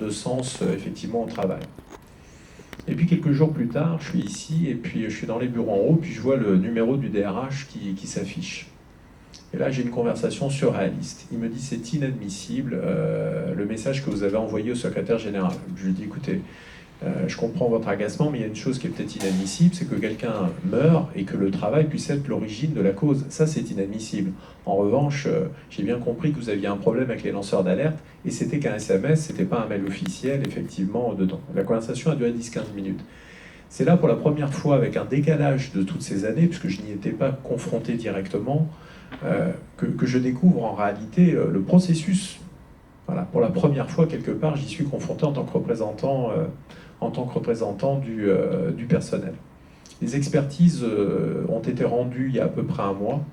de sens effectivement au travail. Et puis quelques jours plus tard, je suis ici, et puis je suis dans les bureaux en haut, puis je vois le numéro du DRH qui s'affiche. Et là, j'ai une conversation surréaliste. Il me dit, c'est inadmissible, le message que vous avez envoyé au secrétaire général. Je lui dis, écoutez, je comprends votre agacement, mais il y a une chose qui est peut-être inadmissible, c'est que quelqu'un meure et que le travail puisse être l'origine de la cause. Ça, c'est inadmissible. En revanche, j'ai bien compris que vous aviez un problème avec les lanceurs d'alerte, et c'était qu'un SMS, c'était pas un mail officiel, effectivement, dedans. La conversation a duré 10-15 minutes. C'est là, pour la première fois, avec un décalage de toutes ces années, puisque je n'y étais pas confronté directement, que je découvre en réalité le processus. Voilà, pour la première fois, quelque part, j'y suis confronté en tant que représentant, du personnel. Les expertises ont été rendues il y a à peu près un mois.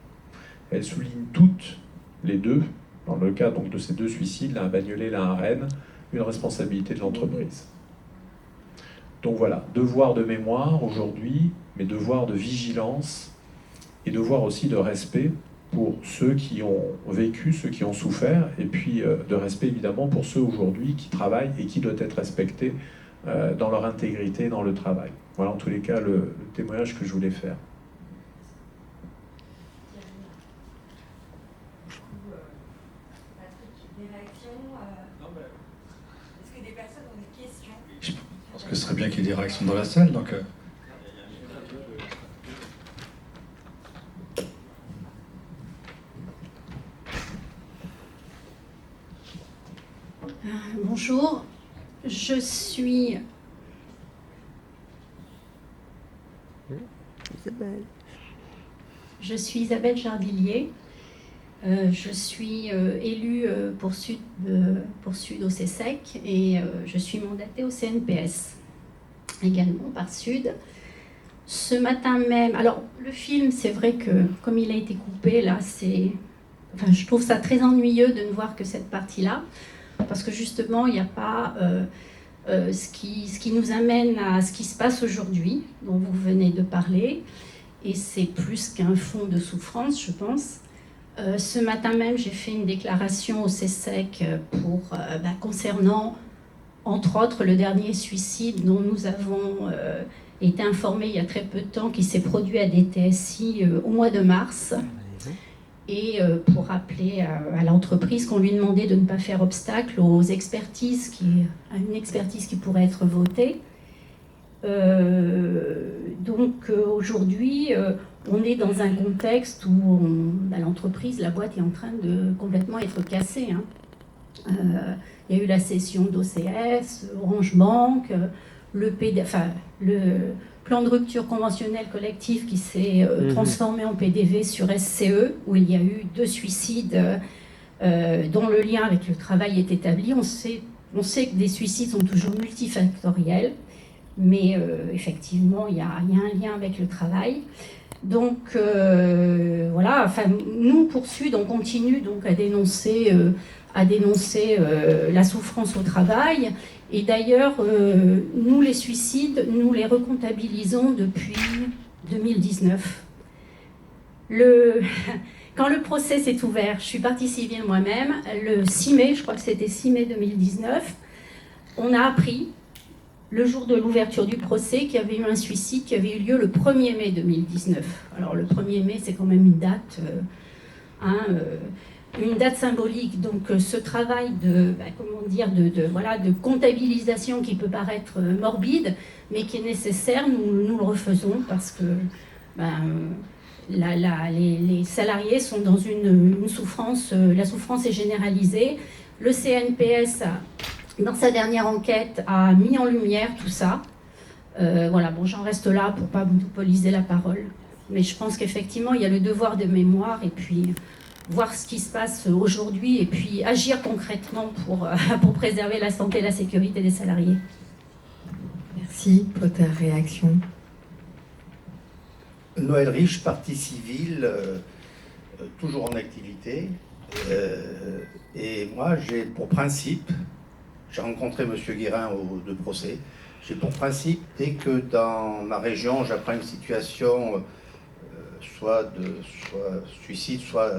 Elles soulignent toutes, les deux, dans le cas donc, de ces deux suicides, l'un à Bagnolet, l'un à Rennes, une responsabilité de l'entreprise. Donc voilà, devoir de mémoire aujourd'hui, mais devoir de vigilance et devoir aussi de respect pour ceux qui ont vécu, ceux qui ont souffert, et puis de respect évidemment pour ceux aujourd'hui qui travaillent et qui doivent être respectés dans leur intégrité dans le travail. Voilà en tous les cas le témoignage que je voulais faire. Des réactions Est-ce que des personnes ont des questions? Je pense que ce serait bien qu'il y ait des réactions dans la salle. Donc, Bonjour, je suis Isabelle Jardillier. Je suis élue pour Sud au CESEC et je suis mandatée au CNPS également par Sud. Ce matin même, alors le film, c'est vrai que comme il a été coupé là, je trouve ça très ennuyeux de ne voir que cette partie-là, parce que justement il n'y a pas ce qui nous amène à ce qui se passe aujourd'hui, dont vous venez de parler, et c'est plus qu'un fond de souffrance, je pense. Ce matin même, j'ai fait une déclaration au CESEC concernant, entre autres, le dernier suicide dont nous avons été informés il y a très peu de temps, qui s'est produit à des TSI au mois de mars. Et pour rappeler à l'entreprise qu'on lui demandait de ne pas faire obstacle aux expertises, à une expertise qui pourrait être votée. Aujourd'hui, on est dans un contexte où l'entreprise, la boîte est en train de complètement être cassée. Il y a eu la cession d'OCS, Orange Bank, le plan de rupture conventionnelle collective qui s'est transformé en PDV sur SCE, où il y a eu 2 suicides dont le lien avec le travail est établi. On sait que des suicides sont toujours multifactoriels, mais effectivement, il y a un lien avec le travail. Donc voilà, nous pour Sud, on continue donc à dénoncer la souffrance au travail. Et d'ailleurs, nous les suicides, nous les recomptabilisons depuis 2019. Quand le procès s'est ouvert, je suis partie civile moi-même, le 6 mai, je crois que c'était 6 mai 2019, on a appris, le jour de l'ouverture du procès, qu'il y avait eu un suicide qui avait eu lieu le 1er mai 2019. Alors le 1er mai, c'est quand même une date, une date symbolique. Donc ce travail de comptabilisation qui peut paraître morbide, mais qui est nécessaire, nous le refaisons parce que les salariés sont dans une souffrance, la souffrance est généralisée. Le CNPS, dans sa dernière enquête, a mis en lumière tout ça. J'en reste là pour ne pas monopoliser la parole. Mais je pense qu'effectivement, il y a le devoir de mémoire et puis voir ce qui se passe aujourd'hui et puis agir concrètement pour préserver la santé et la sécurité des salariés. Merci pour ta réaction. Noël Riche, partie civile, toujours en activité. Et moi, j'ai pour principe, j'ai rencontré M. Guérin aux 2 procès, j'ai pour principe, dès que dans ma région, j'apprends une situation soit suicide, soit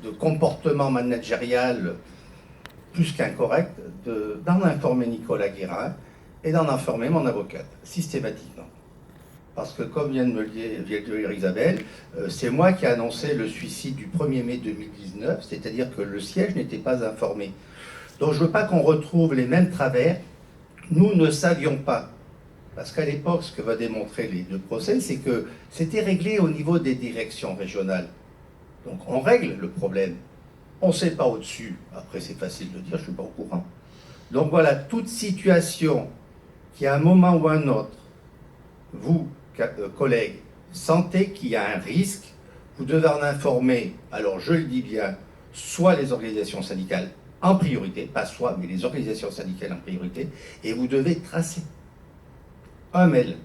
de comportement managérial plus qu'incorrect d'en informer Nicolas Guérin et d'en informer mon avocate, systématiquement. Parce que, comme vient de me le dire Isabelle, c'est moi qui ai annoncé le suicide du 1er mai 2019, c'est-à-dire que le siège n'était pas informé. Donc je ne veux pas qu'on retrouve les mêmes travers. Nous ne savions pas. Parce qu'à l'époque, ce que va démontrer les deux procès, c'est que c'était réglé au niveau des directions régionales. Donc on règle le problème. On ne sait pas au-dessus. Après, c'est facile de dire, je ne suis pas au courant. Donc voilà, toute situation qui, à un moment ou à un autre, vous, collègues, sentez qu'il y a un risque, vous devez en informer, alors je le dis bien, soit les organisations syndicales en priorité, pas soit, mais les organisations syndicales en priorité, et vous devez tracer un mail,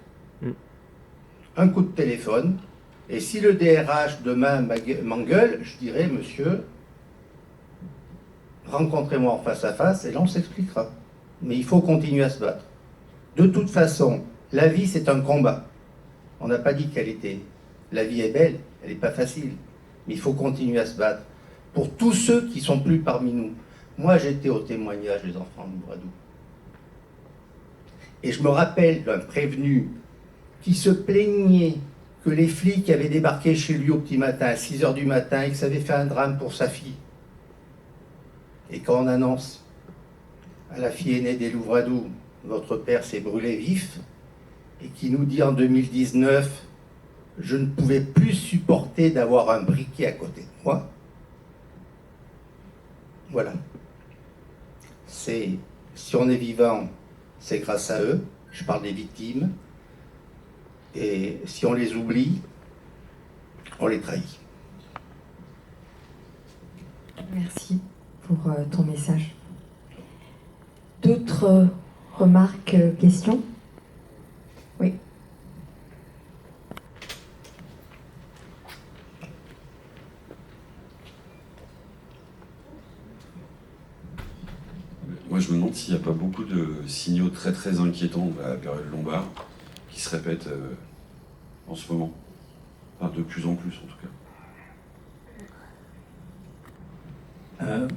un coup de téléphone, et si le DRH demain m'engueule, je dirai, monsieur, rencontrez-moi en face à face, et là on s'expliquera. Mais il faut continuer à se battre. De toute façon, la vie c'est un combat. On n'a pas dit qu'elle était... La vie est belle, elle n'est pas facile. Mais il faut continuer à se battre. Pour tous ceux qui ne sont plus parmi nous. Moi, j'étais au témoignage des enfants de Bradou. Et je me rappelle d'un prévenu qui se plaignait que les flics avaient débarqué chez lui au petit matin, à 6 h du matin, et que ça avait fait un drame pour sa fille. Et quand on annonce à la fille aînée des Louvradou, votre père s'est brûlé vif, et qui nous dit en 2019, je ne pouvais plus supporter d'avoir un briquet à côté de moi. Voilà. Si on est vivant, c'est grâce à eux. Je parle des victimes. Et si on les oublie, on les trahit. Merci pour ton message. D'autres remarques, questions? Oui. Moi, je me demande s'il n'y a pas beaucoup de signaux très très inquiétants à la période Lombard qui se répètent en ce moment. Enfin, de plus en plus, en tout cas.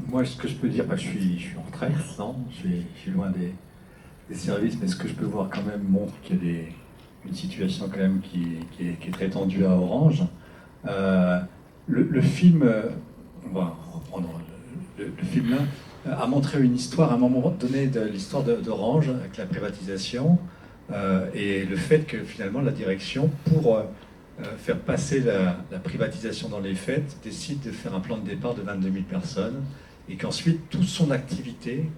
Moi, ce que je peux dire, je suis en retraite, non, je suis loin des services, mais ce que je peux voir quand même montre qu'il y a une situation quand même qui est très tendue à Orange. Le film, on va reprendre le film là, a montré une histoire à un moment donné de l'histoire d'Orange avec la privatisation et le fait que finalement la direction, pour faire passer la privatisation dans les faits, décide de faire un plan de départ de 22 000 personnes et qu'ensuite toute son activité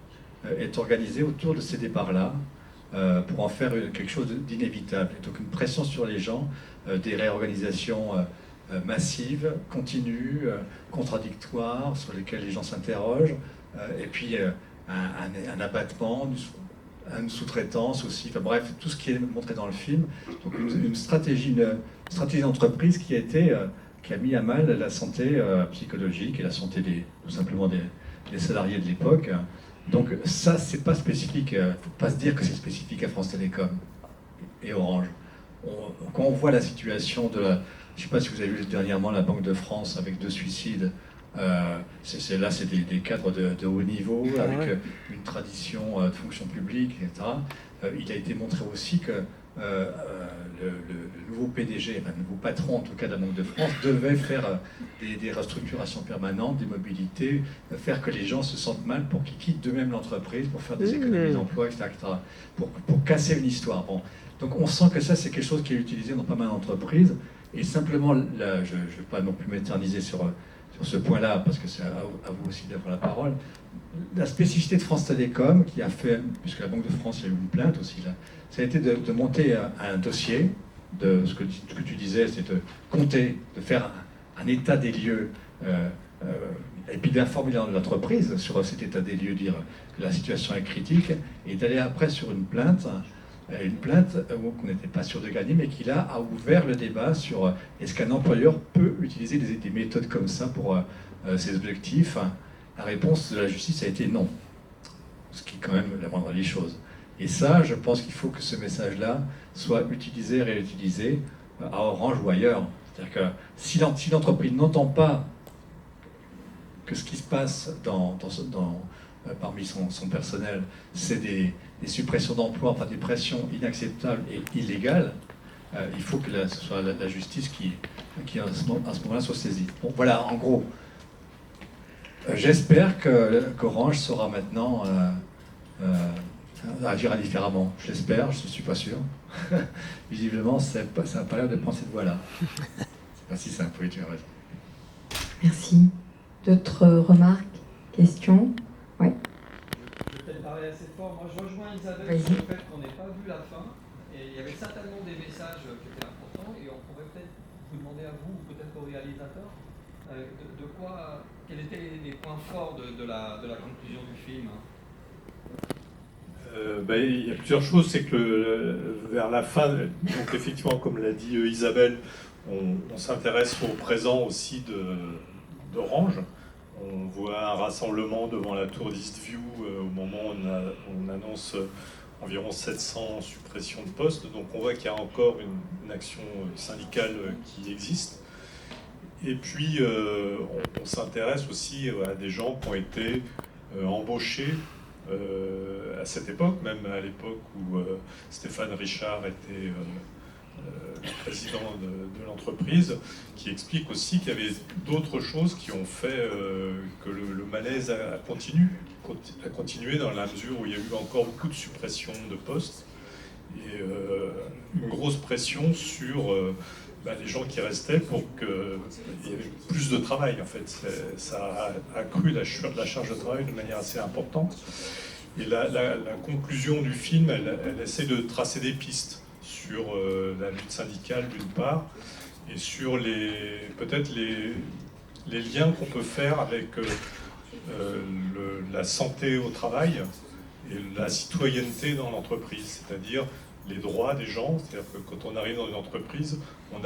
est organisée autour de ces départs-là pour en faire quelque chose d'inévitable. Et donc une pression sur les gens, des réorganisations massives, continues, contradictoires, sur lesquelles les gens s'interrogent, et puis un abattement, une sous-traitance aussi, enfin bref, tout ce qui est montré dans le film. Donc une stratégie d'entreprise qui a mis à mal la santé psychologique et la santé tout simplement des salariés de l'époque. Donc ça, c'est pas spécifique, il ne faut pas se dire que c'est spécifique à France Télécom et Orange. Quand on voit la situation je ne sais pas si vous avez vu dernièrement la Banque de France avec 2 suicides, c'est des cadres de haut niveau, avec une tradition de fonction publique, etc. Il a été montré aussi que le nouveau PDG, enfin, le nouveau patron en tout cas de la Banque de France, devait faire des restructurations permanentes, des mobilités, faire que les gens se sentent mal pour qu'ils quittent d'eux-mêmes l'entreprise, pour faire des économies d'emploi, etc., pour casser une histoire. Bon. Donc on sent que ça, c'est quelque chose qui est utilisé dans pas mal d'entreprises, et simplement, là, je ne vais pas non plus m'éterniser sur ce point-là, parce que c'est à vous aussi d'avoir la parole. La spécificité de France Télécom, qui a fait, puisque la Banque de France, il y a eu une plainte aussi, là, ça a été de monter un dossier, de ce que tu disais, c'est de compter, de faire un état des lieux, et puis d'informer l'entreprise sur cet état des lieux, dire que la situation est critique, et d'aller après sur une plainte qu'on n'était pas sûr de gagner, mais qui là a ouvert le débat sur est-ce qu'un employeur peut utiliser des méthodes comme ça pour ses objectifs. La réponse de la justice a été non, ce qui est quand même la moindre des choses. Et ça, je pense qu'il faut que ce message-là soit utilisé, réutilisé à Orange ou ailleurs. C'est-à-dire que si l'entreprise n'entend pas que ce qui se passe parmi son personnel, c'est des suppressions d'emplois, enfin des pressions inacceptables et illégales, il faut que ce soit la justice qui à ce moment-là soit saisie. Bon, voilà, en gros. J'espère qu'Orange saura maintenant agir différemment. Je l'espère, je ne suis pas sûr. Visiblement, ça n'a pas l'air de prendre cette voie-là. C'est pas si simple, oui, tu as raison. Merci. D'autres remarques, questions? Oui. Je vais peut-être parler assez fort. Moi, je rejoins Isabelle Vas-y. sur le fait qu'on n'ait pas vu la fin. Et il y avait certainement des messages qui étaient importants. Et on pourrait peut-être vous demander à vous, ou peut-être au réalisateur, quels étaient les points forts de la conclusion du film. Il y a plusieurs choses. C'est que vers la fin, donc effectivement, comme l'a dit Isabelle, on s'intéresse au présent aussi d'Orange. On voit un rassemblement devant la tour d'Eastview au moment où on annonce environ 700 suppressions de postes. Donc on voit qu'il y a encore une action syndicale qui existe. Et puis on s'intéresse aussi à des gens qui ont été embauchés à cette époque, même à l'époque où Stéphane Richard était le président de l'entreprise, qui explique aussi qu'il y avait d'autres choses qui ont fait que le malaise a continué dans la mesure où il y a eu encore beaucoup de suppressions de postes et une grosse pression sur les gens qui restaient pour qu'il y ait plus de travail. En fait, ça a accru la charge de travail de manière assez importante. Et la conclusion du film, elle essaie de tracer des pistes sur la lutte syndicale d'une part, et sur peut-être les liens qu'on peut faire avec la santé au travail et la citoyenneté dans l'entreprise, c'est-à-dire les droits des gens. C'est-à-dire que quand on arrive dans une entreprise, on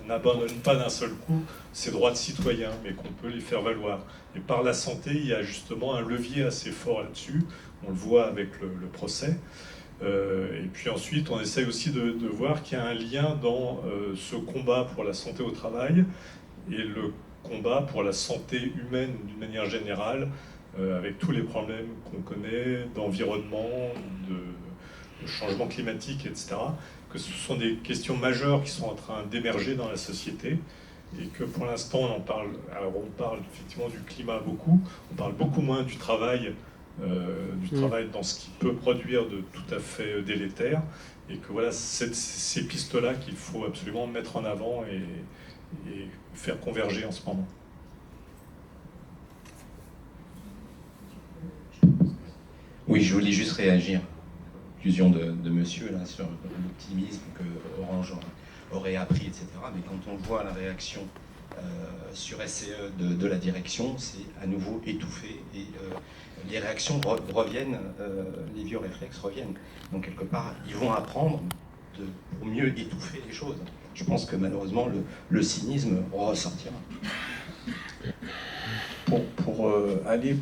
n'abandonne pas d'un seul coup ses droits de citoyen, mais qu'on peut les faire valoir. Et par la santé, il y a justement un levier assez fort là-dessus. On le voit avec le procès. Et puis ensuite, on essaye aussi de voir qu'il y a un lien dans ce combat pour la santé au travail et le combat pour la santé humaine d'une manière générale, avec tous les problèmes qu'on connaît d'environnement, de changement climatique, etc. Que ce sont des questions majeures qui sont en train d'émerger dans la société et que pour l'instant on parle effectivement du climat beaucoup, on parle beaucoup moins du travail dans ce qui peut produire de tout à fait délétère, et que voilà, ces pistes-là qu'il faut absolument mettre en avant et faire converger en ce moment. Oui, je voulais juste réagir. Conclusion de monsieur là, sur l'optimisme que Orange aurait appris, etc. Mais quand on voit la réaction sur SCE de la direction, c'est à nouveau étouffé et les réactions reviennent, les vieux réflexes reviennent. Donc quelque part, ils vont apprendre pour mieux étouffer les choses. Je pense que malheureusement, le cynisme ressortira. Pour aller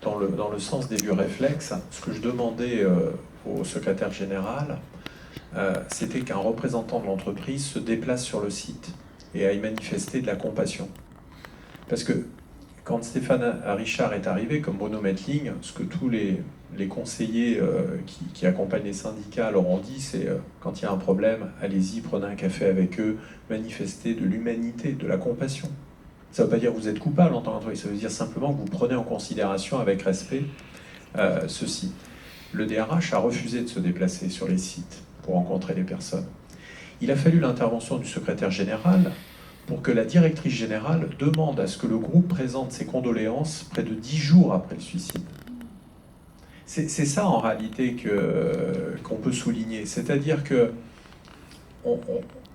dans le sens des vieux réflexes, ce que je demandais au secrétaire général, c'était qu'un représentant de l'entreprise se déplace sur le site et aille manifester de la compassion. Parce que quand Stéphane Richard est arrivé, comme Bruno Mettling, ce que tous les conseillers qui accompagnent les syndicats leur ont dit, c'est quand il y a un problème, allez-y, prenez un café avec eux, manifestez de l'humanité, de la compassion. Ça ne veut pas dire que vous êtes coupable en tant qu'entreprise, ça veut dire simplement que vous prenez en considération avec respect ceci. Le DRH a refusé de se déplacer sur les sites pour rencontrer les personnes. Il a fallu l'intervention du secrétaire général pour que la directrice générale demande à ce que le groupe présente ses condoléances près de 10 jours après le suicide. C'est ça en réalité qu'on peut souligner, c'est-à-dire que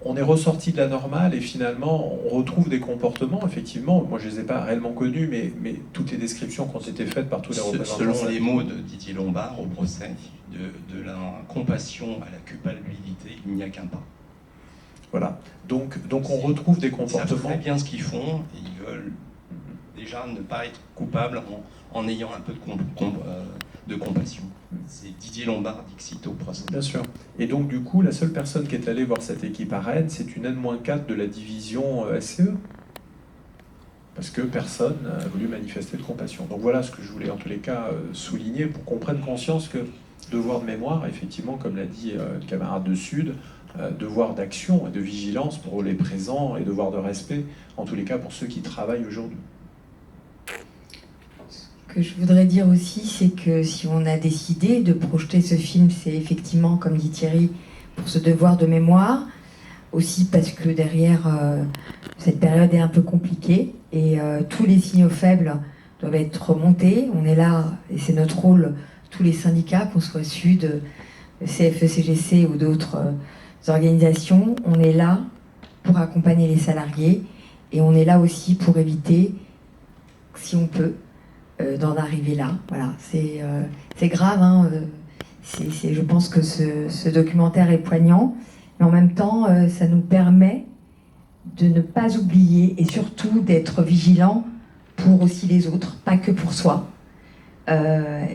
on est ressorti de la normale et finalement on retrouve des comportements, effectivement, moi je ne les ai pas réellement connus, mais toutes les descriptions qui ont été faites par tous les représentants. Selon les mots de Didier Lombard au procès, de la compassion à la culpabilité, il n'y a qu'un pas. Voilà, donc on retrouve des comportements... Ils savent très bien ce qu'ils font, et ils veulent déjà ne pas être coupables en ayant un peu de compassion. C'est Didier Lombard, dixit au procès. Bien sûr. Et donc du coup, la seule personne qui est allée voir cette équipe à Rennes, c'est une N-4 de la division SCE. parce que personne n'a voulu manifester de compassion. Donc voilà ce que je voulais en tous les cas souligner pour qu'on prenne conscience que devoir de mémoire, effectivement, comme l'a dit le camarade de Sud, devoir d'action et de vigilance pour les présents et devoir de respect, en tous les cas pour ceux qui travaillent aujourd'hui. Ce que je voudrais dire aussi, c'est que si on a décidé de projeter ce film, c'est effectivement, comme dit Thierry, pour ce devoir de mémoire, aussi parce que derrière, cette période est un peu compliquée et tous les signaux faibles doivent être remontés. On est là, et c'est notre rôle, tous les syndicats, qu'on soit Sud, CFE, CGC ou d'autres organisations, on est là pour accompagner les salariés et on est là aussi pour éviter, si on peut, d'en arriver là. Voilà, c'est grave, hein, je pense que ce documentaire est poignant, mais en même temps, ça nous permet de ne pas oublier et surtout d'être vigilant pour aussi les autres, pas que pour soi.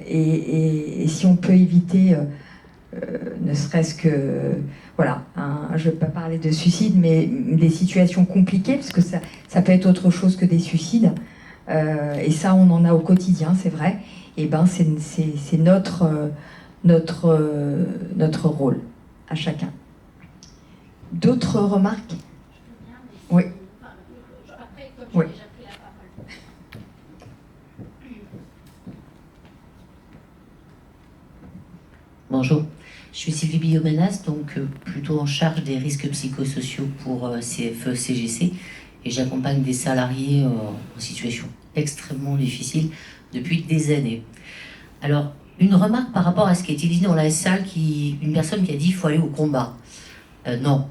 Et si on peut éviter, ne serait-ce que, voilà, je ne vais pas parler de suicide, mais des situations compliquées, parce que ça peut être autre chose que des suicides, et ça on en a au quotidien, c'est vrai, et ben c'est notre rôle à chacun. D'autres remarques? Oui. Oui. Bonjour, je suis Sylvie Billot-Menas, donc plutôt en charge des risques psychosociaux pour CFE CGC, et j'accompagne des salariés en situation extrêmement difficile depuis des années. Alors, une remarque par rapport à ce qui a été dit dans la salle, une personne qui a dit qu'il faut aller au combat. Non.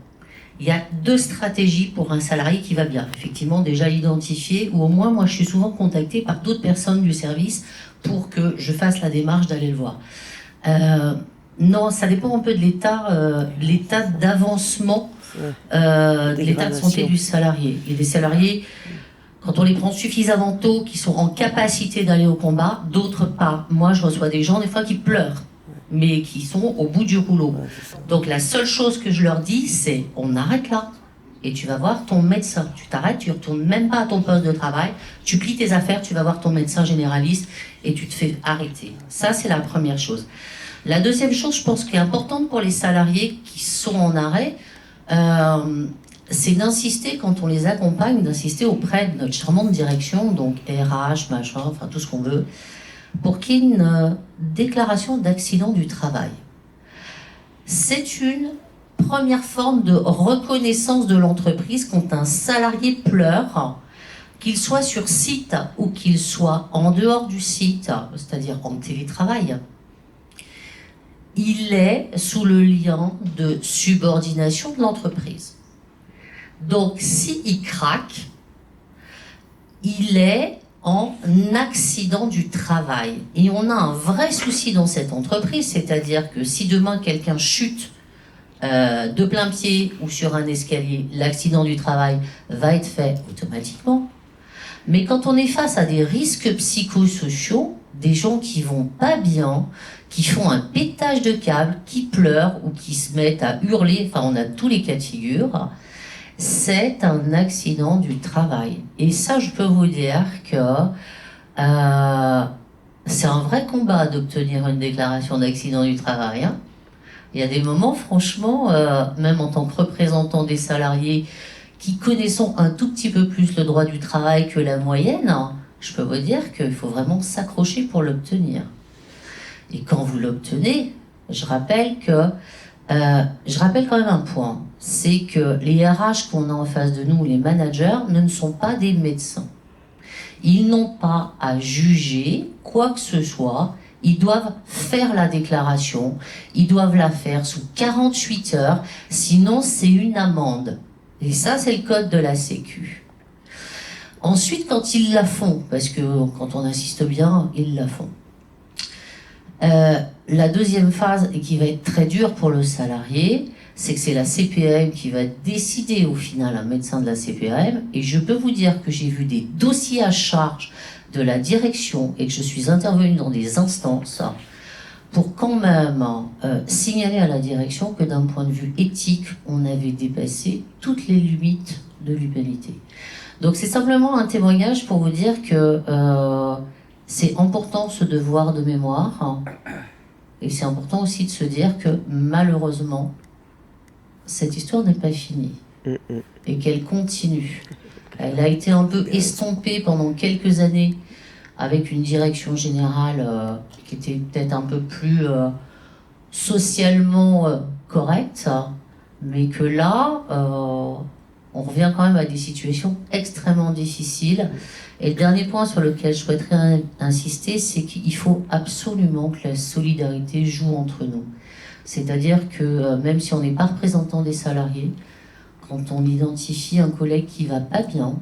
Il y a deux stratégies pour un salarié qui va bien. Effectivement, déjà identifié, ou au moins, moi, je suis souvent contactée par d'autres personnes du service pour que je fasse la démarche d'aller le voir. Non, ça dépend un peu de l'état d'avancement, de l'état de santé du salarié. Il y a des salariés, quand on les prend suffisamment tôt, qui sont en capacité d'aller au combat, d'autres pas. Moi, je reçois des gens, des fois, qui pleurent, mais qui sont au bout du rouleau. Donc, la seule chose que je leur dis, c'est on arrête là. Et tu vas voir ton médecin. Tu t'arrêtes, tu ne retournes même pas à ton poste de travail, tu plies tes affaires, tu vas voir ton médecin généraliste et tu te fais arrêter. Ça, c'est la première chose. La deuxième chose, je pense, qui est importante pour les salariés qui sont en arrêt, c'est d'insister, quand on les accompagne, d'insister auprès de notre charmante direction, donc RH, machin, enfin tout ce qu'on veut, pour qu'il y ait une déclaration d'accident du travail. C'est une première forme de reconnaissance de l'entreprise quand un salarié pleure, qu'il soit sur site ou qu'il soit en dehors du site, c'est-à-dire en télétravail. Il est sous le lien de subordination de l'entreprise. Donc, s'il craque, il est en accident du travail. Et on a un vrai souci dans cette entreprise, c'est-à-dire que si demain quelqu'un chute de plein pied ou sur un escalier, l'accident du travail va être fait automatiquement. Mais quand on est face à des risques psychosociaux, des gens qui vont pas bien, qui font un pétage de câble, qui pleurent ou qui se mettent à hurler, enfin on a tous les cas de figure, c'est un accident du travail. Et ça, je peux vous dire que c'est un vrai combat d'obtenir une déclaration d'accident du travail. Hein. Il y a des moments, franchement, même en tant que représentant des salariés qui connaissons un tout petit peu plus le droit du travail que la moyenne, je peux vous dire qu'il faut vraiment s'accrocher pour l'obtenir. Et quand vous l'obtenez, je rappelle quand même un point, c'est que les RH qu'on a en face de nous, les managers, ne sont pas des médecins. Ils n'ont pas à juger quoi que ce soit. Ils doivent faire la déclaration, ils doivent la faire sous 48 heures, sinon c'est une amende. Et ça, c'est le code de la Sécu. Ensuite, quand ils la font, parce que quand on insiste bien, ils la font. La deuxième phase, et qui va être très dure pour le salarié, c'est que c'est la CPAM qui va décider au final, un médecin de la CPAM, et je peux vous dire que j'ai vu des dossiers à charge de la direction et que je suis intervenue dans des instances pour quand même signaler à la direction que d'un point de vue éthique, on avait dépassé toutes les limites de l'humanité. Donc c'est simplement un témoignage pour vous dire que c'est important ce devoir de mémoire, hein, et c'est important aussi de se dire que malheureusement, cette histoire n'est pas finie et qu'elle continue. Elle a été un peu estompée pendant quelques années avec une direction générale qui était peut-être un peu plus socialement correcte, hein, mais que là, on revient quand même à des situations extrêmement difficiles. Et le dernier point sur lequel je souhaiterais insister, c'est qu'il faut absolument que la solidarité joue entre nous. C'est-à-dire que même si on n'est pas représentant des salariés, quand on identifie un collègue qui va pas bien,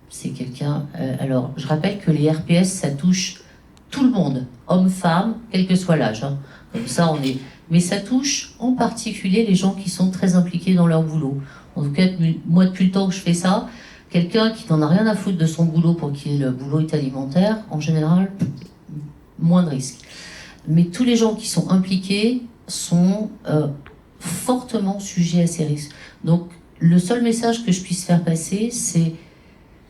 c'est quelqu'un... alors, je rappelle que les RPS, ça touche tout le monde, hommes, femmes, quel que soit l'âge. Hein. Comme ça, on est... Mais ça touche en particulier les gens qui sont très impliqués dans leur boulot. En tout cas, moi, depuis le temps que je fais ça, quelqu'un qui n'en a rien à foutre de son boulot pour qui le boulot est alimentaire, en général, moins de risques. Mais tous les gens qui sont impliqués sont fortement sujets à ces risques. Donc, le seul message que je puisse faire passer, c'est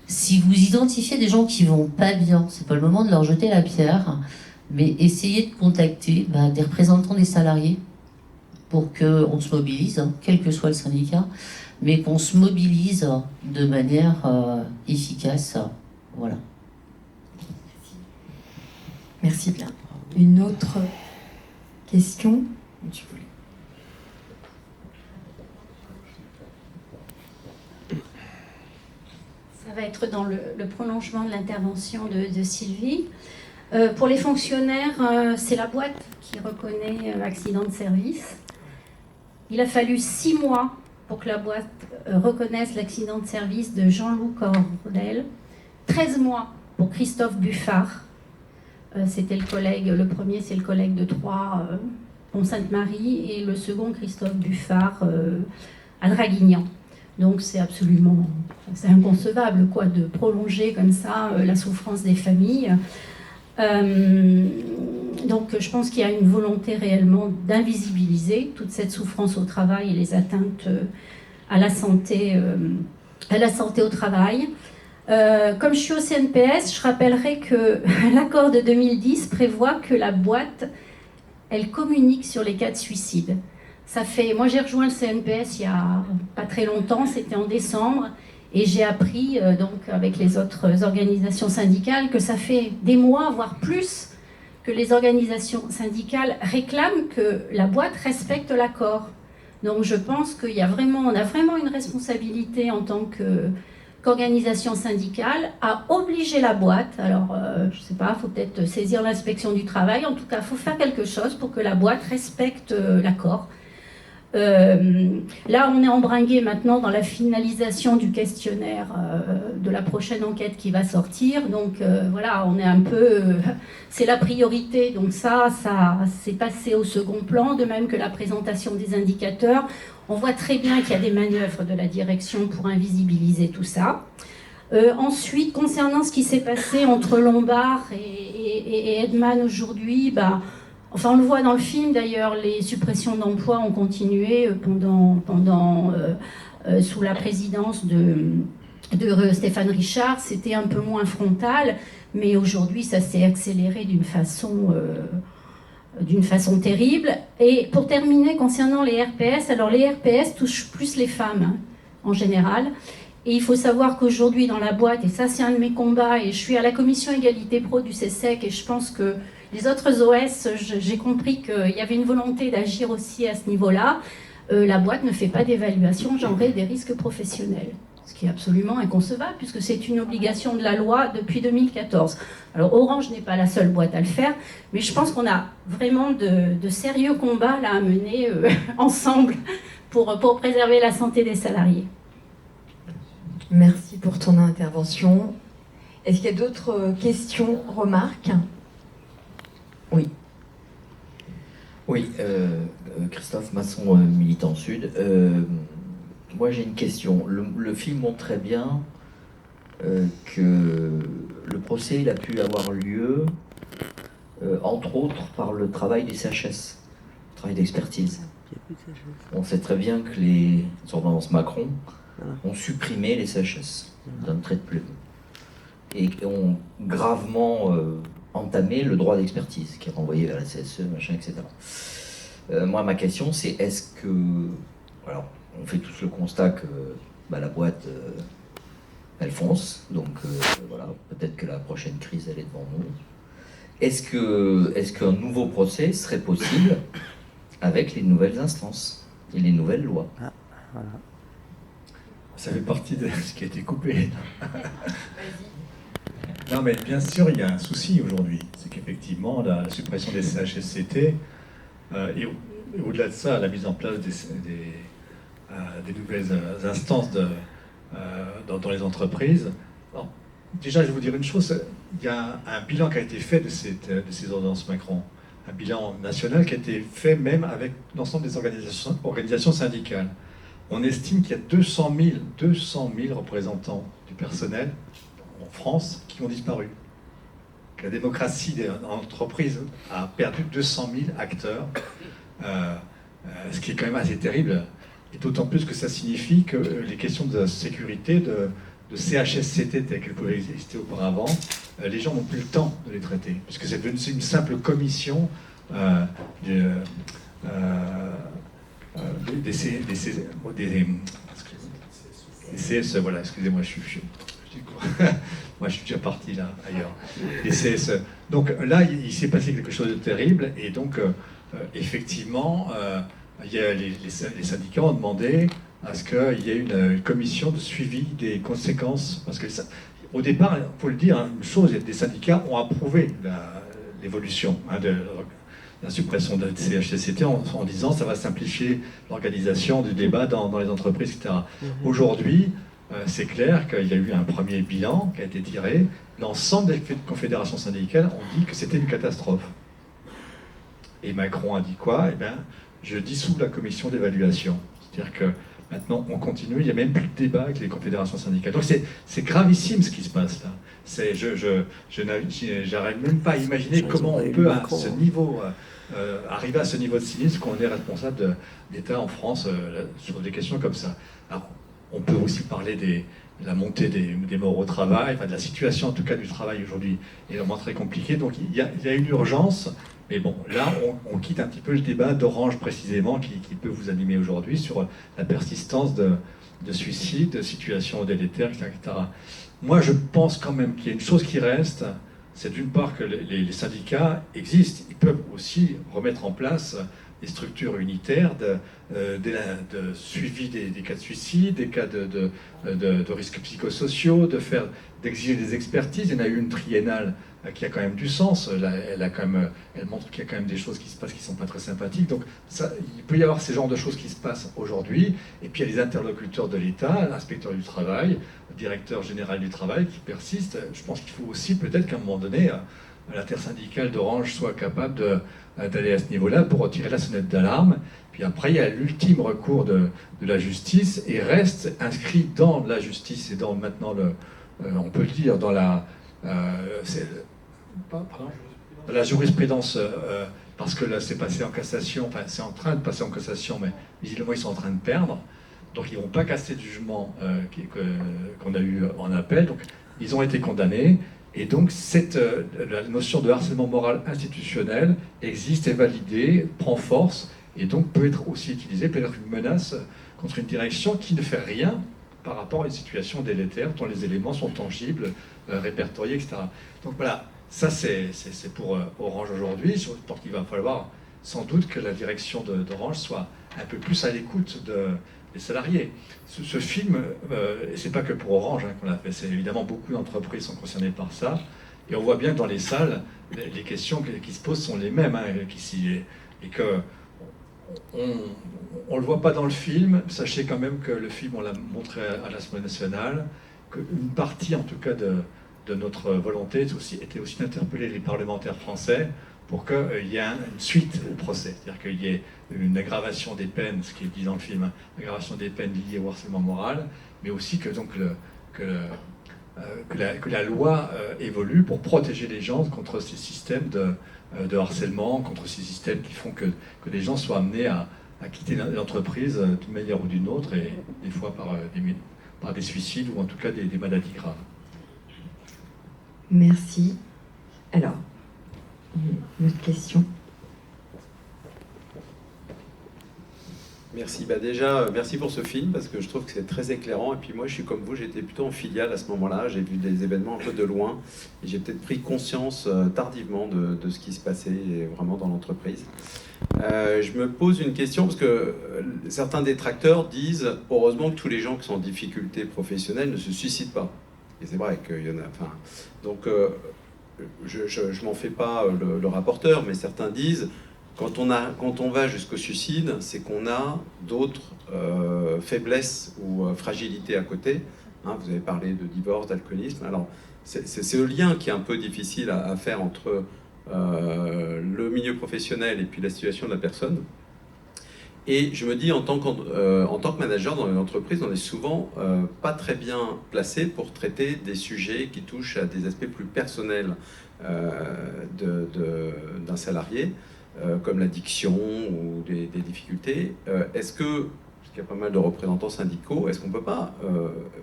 si vous identifiez des gens qui vont pas bien, c'est pas le moment de leur jeter la pierre, mais essayez de contacter des représentants des salariés pour qu'on se mobilise, hein, quel que soit le syndicat, mais qu'on se mobilise de manière efficace. Voilà. Merci bien. Une autre question ? Ça va être dans le prolongement de l'intervention de Sylvie. Pour les fonctionnaires, c'est la boîte qui reconnaît l'accident de service. Il a fallu 6 mois pour que la boîte reconnaisse l'accident de service de Jean-Loup Cordel, 13 mois pour Christophe Buffard. C'était le collègue, le premier c'est le collègue de Troyes, Pont-Sainte-Marie, et le second Christophe Buffard à Draguignan. Donc c'est inconcevable quoi, de prolonger comme ça la souffrance des familles. Donc je pense qu'il y a une volonté réellement d'invisibiliser toute cette souffrance au travail et les atteintes à la santé au travail. Comme je suis au CNPS, je rappellerai que l'accord de 2010 prévoit que la boîte, elle communique sur les cas de suicide. Moi j'ai rejoint le CNPS il n'y a pas très longtemps, c'était en décembre, et j'ai appris donc avec les autres organisations syndicales que ça fait des mois, voire plus, que les organisations syndicales réclament que la boîte respecte l'accord. Donc je pense qu'on a vraiment une responsabilité en tant qu'organisation syndicale à obliger la boîte. Alors je ne sais pas, il faut peut-être saisir l'inspection du travail. En tout cas, il faut faire quelque chose pour que la boîte respecte l'accord. Là, on est embringué maintenant dans la finalisation du questionnaire de la prochaine enquête qui va sortir. Donc voilà, on est un peu... c'est la priorité. Donc ça s'est passé au second plan, de même que la présentation des indicateurs. On voit très bien qu'il y a des manœuvres de la direction pour invisibiliser tout ça. Ensuite, concernant ce qui s'est passé entre Lombard et Edman aujourd'hui, enfin, on le voit dans le film d'ailleurs, les suppressions d'emplois ont continué sous la présidence de Stéphane Richard. C'était un peu moins frontal, mais aujourd'hui ça s'est accéléré d'une façon terrible. Et pour terminer, concernant les RPS, alors les RPS touchent plus les femmes en général. Et il faut savoir qu'aujourd'hui dans la boîte, et ça c'est un de mes combats, et je suis à la commission égalité pro du CSEC, et je pense que les autres OS, j'ai compris qu'il y avait une volonté d'agir aussi à ce niveau-là. La boîte ne fait pas d'évaluation genrée des risques professionnels, ce qui est absolument inconcevable, puisque c'est une obligation de la loi depuis 2014. Alors Orange n'est pas la seule boîte à le faire, mais je pense qu'on a vraiment de sérieux combats là, à mener ensemble pour préserver la santé des salariés. Merci pour ton intervention. Est-ce qu'il y a d'autres questions, remarques ? Oui. Oui, Christophe Masson, militant Sud. Moi j'ai une question. Le film montre très bien que le procès il a pu avoir lieu, entre autres, par le travail des CHS, le travail d'expertise. On sait très bien que les ordonnances Macron ont supprimé les CHS d'un trait de plume et ont gravement entamé le droit d'expertise qui est renvoyé vers la CSE, machin, etc. Moi, ma question, c'est est-ce que... Alors, on fait tous le constat que la boîte, elle fonce, donc voilà, peut-être que la prochaine crise, elle est devant nous. Est-ce qu'un nouveau procès serait possible avec les nouvelles instances et les nouvelles lois? Voilà. Ça fait partie de ce qui a été coupé. Non, mais bien sûr, il y a un souci aujourd'hui. C'est qu'effectivement, la suppression des CHSCT, et au-delà de ça, la mise en place des nouvelles instances dans les entreprises. Alors, déjà, je vais vous dire une chose, il y a un bilan qui a été fait de ces ordonnances Macron, un bilan national qui a été fait même avec l'ensemble des organisations syndicales. On estime qu'il y a 200 000 représentants du personnel en France qui ont disparu. Que la démocratie des entreprises a perdu 200 000 acteurs, ce qui est quand même assez terrible. Et d'autant plus que ça signifie que les questions de sécurité, de CHSCT telles qu'elles pouvaient exister auparavant, les gens n'ont plus le temps de les traiter, puisque c'est devenu une simple commission des CSE, voilà, excusez-moi, moi je suis déjà parti là, ailleurs, des CSE. Donc là, il s'est passé quelque chose de terrible, et donc effectivement, les syndicats ont demandé à ce qu'il y ait une commission de suivi des conséquences, parce que au départ, il faut le dire, une chose, des syndicats ont approuvé l'évolution de la suppression de la CHSCT en disant que ça va simplifier l'organisation du débat dans les entreprises, etc. Aujourd'hui, c'est clair qu'il y a eu un premier bilan qui a été tiré. L'ensemble des confédérations syndicales ont dit que c'était une catastrophe. Et Macron a dit quoi? Eh bien, je dissous la commission d'évaluation. C'est-à-dire que maintenant, on continue, il n'y a même plus de débat avec les confédérations syndicales. Donc c'est gravissime ce qui se passe là. Je n'arrive même pas à imaginer comment on peut à ce niveau, arriver à ce niveau de cynisme qu'on est responsable d'État en France sur des questions comme ça. Alors, on peut aussi parler de la montée des morts au travail, enfin de la situation en tout cas du travail aujourd'hui est vraiment très compliquée. Donc il y a une urgence, mais bon, là on quitte un petit peu le débat d'Orange précisément qui peut vous animer aujourd'hui sur la persistance de suicides, de situations délétères, etc. Moi je pense quand même qu'il y a une chose qui reste, c'est d'une part que les syndicats existent, ils peuvent aussi remettre en place des structures unitaires de suivi des cas de suicide, des cas de risques psychosociaux, d'exiger des expertises. Il y en a eu une triennale qui a quand même du sens. Elle montre qu'il y a quand même des choses qui se passent qui ne sont pas très sympathiques. Donc il peut y avoir ces genres de choses qui se passent aujourd'hui. Et puis il y a les interlocuteurs de l'État, l'inspecteur du travail, le directeur général du travail qui persiste. Je pense qu'il faut aussi peut-être qu'à un moment donné, l'intersyndicale d'Orange soit capable d'aller à ce niveau-là pour retirer la sonnette d'alarme. Puis après, il y a l'ultime recours de la justice et reste inscrit dans la justice et dans maintenant, on peut le dire, dans la jurisprudence, parce que là c'est passé en cassation, enfin c'est en train de passer en cassation, mais visiblement ils sont en train de perdre. Donc ils ne vont pas casser le jugement qu'on a eu en appel. Donc ils ont été condamnés. Et donc, la notion de harcèlement moral institutionnel existe, est validée, prend force, et donc peut être aussi utilisée, peut être une menace contre une direction qui ne fait rien par rapport à une situation délétère dont les éléments sont tangibles, répertoriés, etc. Donc voilà, ça c'est pour Orange aujourd'hui. Je pense qu'il va falloir sans doute que la direction d'Orange soit un peu plus à l'écoute des salariés. Ce film, et c'est pas que pour Orange qu'on l'a fait, c'est évidemment beaucoup d'entreprises sont concernées par ça, et on voit bien que dans les salles, les questions qui se posent sont les mêmes, et que on le voit pas dans le film. Sachez quand même que le film, on l'a montré à l'Assemblée nationale, qu'une partie en tout cas de notre volonté était aussi d'interpeller les parlementaires français pour qu'il y ait une suite au procès, c'est-à-dire qu'il y ait une aggravation des peines, ce qui est dit dans le film, aggravation des peines liées au harcèlement moral, mais aussi que la loi évolue pour protéger les gens contre ces systèmes de harcèlement, contre ces systèmes qui font que les gens soient amenés à à quitter l'entreprise d'une manière ou d'une autre, et des fois par des suicides ou en tout cas des maladies graves. Merci. Alors, une autre question. Merci. Déjà, merci pour ce film, parce que je trouve que c'est très éclairant. Et puis moi, je suis comme vous, j'étais plutôt en filiale à ce moment-là. J'ai vu des événements un peu de loin. Et j'ai peut-être pris conscience tardivement de ce qui se passait vraiment dans l'entreprise. Je me pose une question, parce que certains détracteurs disent, heureusement que tous les gens qui sont en difficulté professionnelle ne se suicident pas. Et c'est vrai qu'il y en a... Donc, je m'en fais pas le rapporteur, mais certains disent... Quand on va jusqu'au suicide, c'est qu'on a d'autres faiblesses ou fragilités à côté. Hein, vous avez parlé de divorce, d'alcoolisme. Alors, c'est le lien qui est un peu difficile à faire entre le milieu professionnel et puis la situation de la personne. Et je me dis, en tant que manager dans une entreprise, on est souvent pas très bien placé pour traiter des sujets qui touchent à des aspects plus personnels d'un salarié. Comme l'addiction ou des difficultés. Est-ce que, parce qu'il y a pas mal de représentants syndicaux, est-ce qu'on ne peut pas,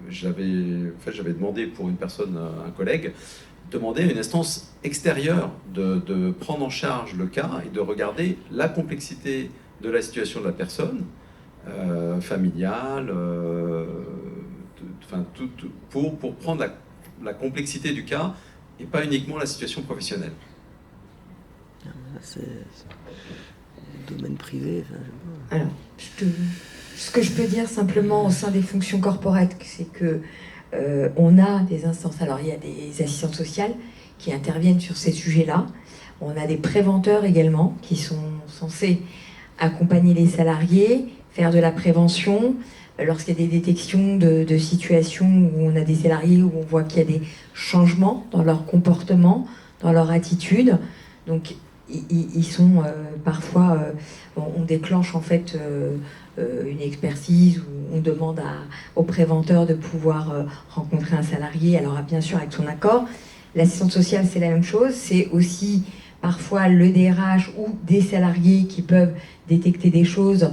j'avais demandé pour une personne, un collègue, demander à une instance extérieure de prendre en charge le cas et de regarder la complexité de la situation de la personne, familiale, pour prendre la complexité du cas et pas uniquement la situation professionnelle. C'est le domaine privé. Alors, ce que je peux dire simplement au sein des fonctions corporates, c'est que on a des instances. Alors, il y a des assistantes sociales qui interviennent sur ces sujets-là. On a des préventeurs également qui sont censés accompagner les salariés, faire de la prévention. Lorsqu'il y a des détections de situations où on a des salariés où on voit qu'il y a des changements dans leur comportement, dans leur attitude. Donc, ils sont parfois, on déclenche en fait une expertise où on demande au préventeur de pouvoir rencontrer un salarié, alors bien sûr avec son accord. L'assistante sociale, c'est la même chose, c'est aussi parfois le DRH ou des salariés qui peuvent détecter des choses,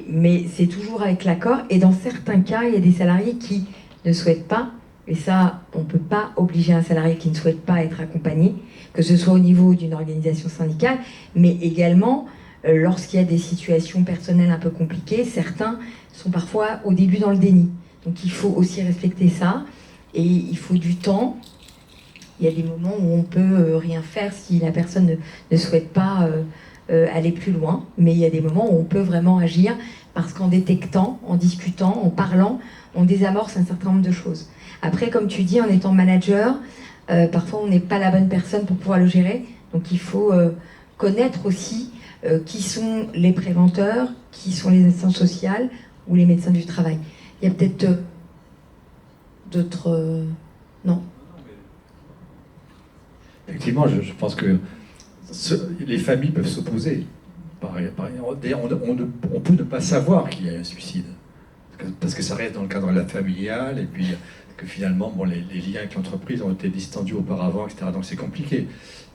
mais c'est toujours avec l'accord. Et dans certains cas, il y a des salariés qui ne souhaitent pas, et ça, on ne peut pas obliger un salarié qui ne souhaite pas être accompagné, que ce soit au niveau d'une organisation syndicale, mais également lorsqu'il y a des situations personnelles un peu compliquées, certains sont parfois au début dans le déni. Donc il faut aussi respecter ça, et il faut du temps. Il y a des moments où on peut rien faire si la personne ne souhaite pas aller plus loin, mais il y a des moments où on peut vraiment agir, parce qu'en détectant, en discutant, en parlant, on désamorce un certain nombre de choses. Après, comme tu dis, en étant manager, parfois on n'est pas la bonne personne pour pouvoir le gérer, donc il faut connaître aussi qui sont les préventeurs, qui sont les assistantes sociales ou les médecins du travail. Il y a peut-être d'autres... non. Effectivement, je pense que les familles peuvent s'opposer. On peut ne pas savoir qu'il y a un suicide, parce que ça reste dans le cadre de la familiale, et puis que finalement, les liens avec l'entreprise ont été distendus auparavant, etc. Donc c'est compliqué.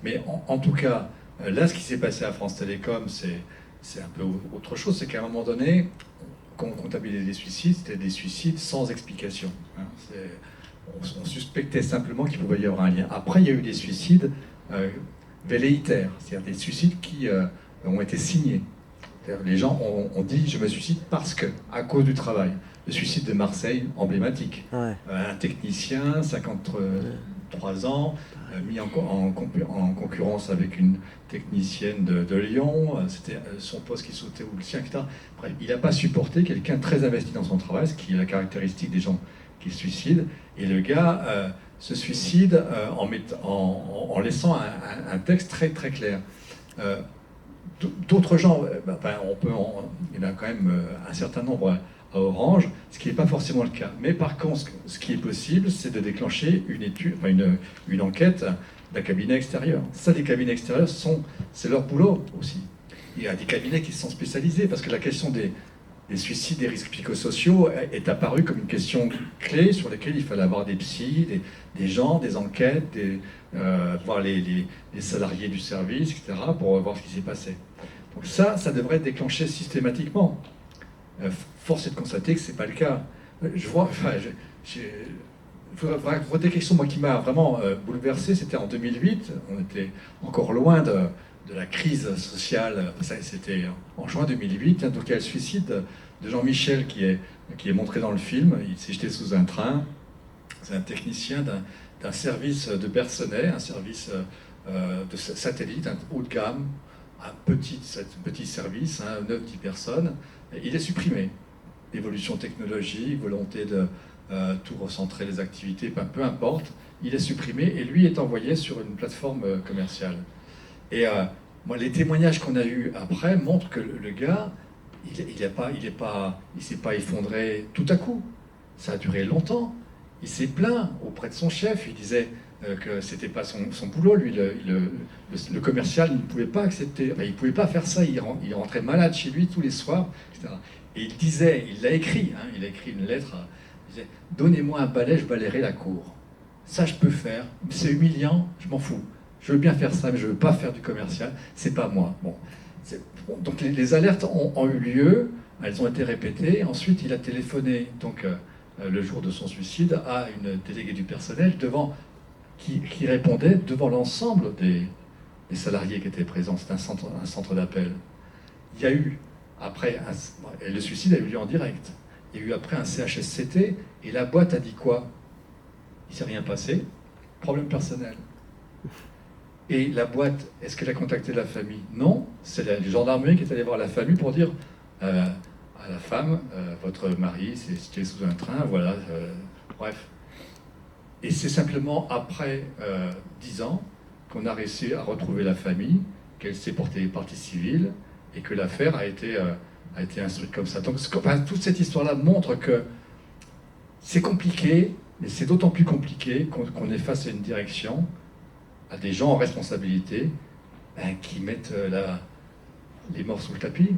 Mais en tout cas, là, ce qui s'est passé à France Télécom, c'est un peu autre chose. C'est qu'à un moment donné, quand on comptabilisait des suicides, c'était des suicides sans explication. Hein. On suspectait simplement qu'il pouvait y avoir un lien. Après, il y a eu des suicides velléitaires, c'est-à-dire des suicides qui ont été signés. Les gens ont dit « je me suicide parce que », à cause du travail. Le suicide de Marseille, emblématique. Ouais. Un technicien, 53 ans, mis en concurrence avec une technicienne de Lyon, c'était son poste qui sautait ou le sien, etc. Bref, il n'a pas supporté quelqu'un très investi dans son travail, ce qui est la caractéristique des gens qui se suicident, et le gars se suicide en laissant un texte très très clair. D'autres gens, il y en a quand même un certain nombre à Orange, ce qui n'est pas forcément le cas. Mais par contre, ce qui est possible, c'est de déclencher une enquête d'un cabinet extérieur. Ça, les cabinets extérieurs, c'est leur boulot aussi. Il y a des cabinets qui sont spécialisés, parce que la question des suicides, des risques psychosociaux est apparue comme une question clé sur laquelle il fallait avoir des psys, des gens, des enquêtes, voir les salariés du service, etc., pour voir ce qui s'est passé. Donc ça devrait être déclenché systématiquement. Force est de constater que ce n'est pas le cas. Je vois, il faudrait des questions moi, qui m'a vraiment bouleversé, c'était en 2008, on était encore loin de la crise sociale, c'était en juin 2008, donc il y a le suicide de Jean-Michel qui est montré dans le film, il s'est jeté sous un train, c'est un technicien d'un service de Bercenay, un service de satellite, un haut de gamme, un petit service, 9-10 personnes, il est supprimé. Évolution technologique, volonté de tout recentrer les activités, peu importe, il est supprimé et lui est envoyé sur une plateforme commerciale. Et moi, les témoignages qu'on a eus après montrent que le gars, il s'est pas effondré tout à coup. Ça a duré longtemps. Il s'est plaint auprès de son chef. Il disait que c'était pas son boulot. Lui, le commercial ne pouvait pas accepter. Enfin, il pouvait pas faire ça. Il rentrait malade chez lui tous les soirs, etc. Et il disait, il l'a écrit. Il a écrit une lettre. Il disait, donnez-moi un balai, je balayerai la cour. Ça, je peux faire. C'est humiliant. Je m'en fous. Je veux bien faire ça, mais je veux pas faire du commercial. C'est pas moi. Bon. Donc les alertes ont eu lieu, elles ont été répétées. Ensuite, il a téléphoné donc, le jour de son suicide à une déléguée du personnel qui répondait devant l'ensemble des salariés qui étaient présents. C'était un centre d'appel. Il y a eu, après, le suicide a eu lieu en direct. Il y a eu après un CHSCT et la boîte a dit quoi? Il ne s'est rien passé. Problème personnel. Et la boîte, est-ce qu'elle a contacté la famille? Non, c'est la gendarmerie qui est allée voir la famille pour dire à la femme, votre mari s'est jeté sous un train, voilà, bref. Et c'est simplement après 10 ans qu'on a réussi à retrouver la famille, qu'elle s'est portée partie civile et que l'affaire a été instruite comme ça. Donc toute cette histoire-là montre que c'est compliqué, mais c'est d'autant plus compliqué qu'on est face à une direction, à des gens en responsabilité qui mettent les morts sous le tapis.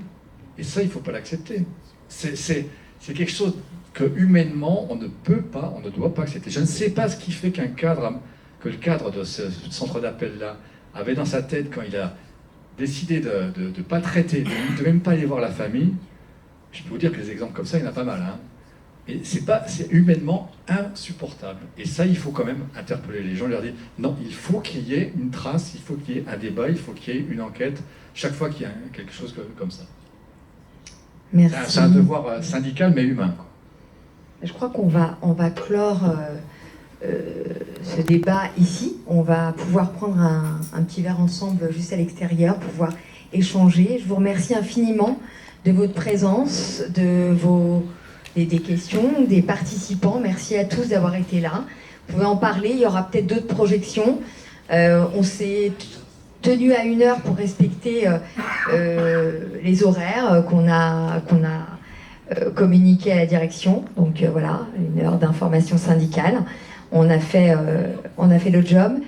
Et ça, il ne faut pas l'accepter. C'est quelque chose que humainement, on ne peut pas, on ne doit pas accepter. Je ne sais pas ce qui fait que le cadre de ce centre d'appel-là avait dans sa tête quand il a décidé de ne pas traiter, de même pas aller voir la famille. Je peux vous dire que les exemples comme ça, il y en a pas mal. Et c'est humainement insupportable. Et ça, il faut quand même interpeller les gens, leur dire non, il faut qu'il y ait une trace, il faut qu'il y ait un débat, il faut qu'il y ait une enquête, chaque fois qu'il y a quelque chose comme ça. Merci. C'est un devoir syndical, mais humain, quoi. Je crois qu'on va clore ce débat ici. On va pouvoir prendre un petit verre ensemble juste à l'extérieur, pouvoir échanger. Je vous remercie infiniment de votre présence, des questions, des participants. Merci à tous d'avoir été là. Vous pouvez en parler, il y aura peut-être d'autres projections. On s'est tenu à 1 heure pour respecter les horaires qu'on a communiqués à la direction. Donc voilà, 1 heure d'information syndicale. On a fait le job.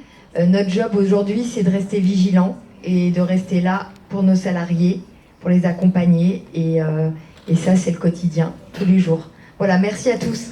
Notre job aujourd'hui, c'est de rester vigilant et de rester là pour nos salariés, pour les accompagner. Et ça, c'est le quotidien, tous les jours. Voilà, merci à tous.